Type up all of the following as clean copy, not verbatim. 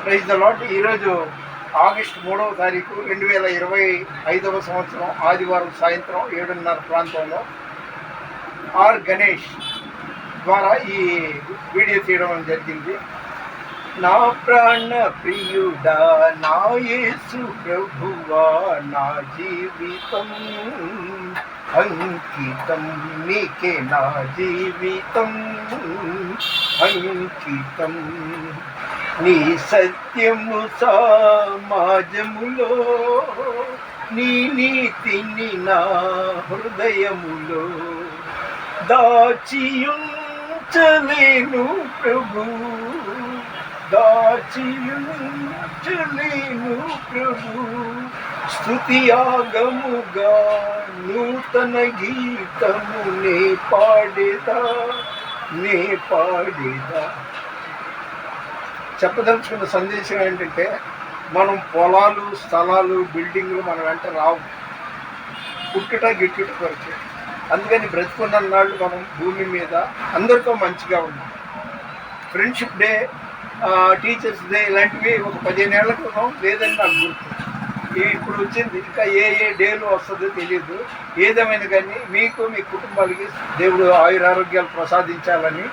Praise the lord. ఈరోజు August 3వ తారీఖు 2025 సంవత్సరం ఆదివారం సాయంత్రం 7:30 ప్రాంతంలో ఆర్ గణేష్ ద్వారా ఈ వీడియో తీయడం జరిగింది. నా ప్రాణ ప్రియుడా, నా యేసు ప్రభువా, నా జీవితం అంకితం నీకే, నా జీవితం అంకితం. నీ సత్యము సమాజములో, నీ నీతిని నా హృదయములో దాచియుంచలేను ప్రభు, దాచియుంచలేను ప్రభు. స్తుతియాగముగా నూతన గీతము నే పాడేదా. చెప్పదలుచుకున్న సందేశం ఏంటంటే, మనం పొలాలు, స్థలాలు, బిల్డింగ్లు మన వెంట రావు, పుట్టుట గిట్టుట కొరకు. అందుకని బ్రతుకున్న నాళ్ళు మనం భూమి మీద అందరితో మంచిగా ఉన్నాం. ఫ్రెండ్షిప్ డే, టీచర్స్ డే ఇలాంటివి ఒక 15 ఏళ్ల క్రితం లేదని నాకు గుర్తు. ఇప్పుడు వచ్చింది. ఇంకా ఏ డేలు వస్తుందో తెలియదు. ఏదేమైనా కానీ మీకు, మీ కుటుంబాలకి దేవుడు ఆయురారోగ్యాలు ప్రసాదించాలని,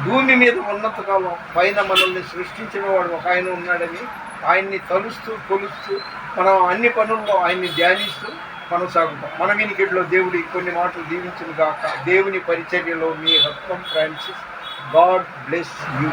భూమి మీద ఉన్నంతకాలం పైన మనల్ని సృష్టించిన వాడు ఒక ఆయన ఉన్నాడని ఆయన్ని తలుస్తూ కొలుస్తూ మనం అన్ని పనుల్లో ఆయన్ని ధ్యానిస్తూ కొనసాగుతాం. మన వినికిడిలో దేవుడి కొన్ని మాటలు దీవించును గాక. దేవుని పరిచర్యలో మీ రత్నం ఫ్రాన్సిస్. God bless you.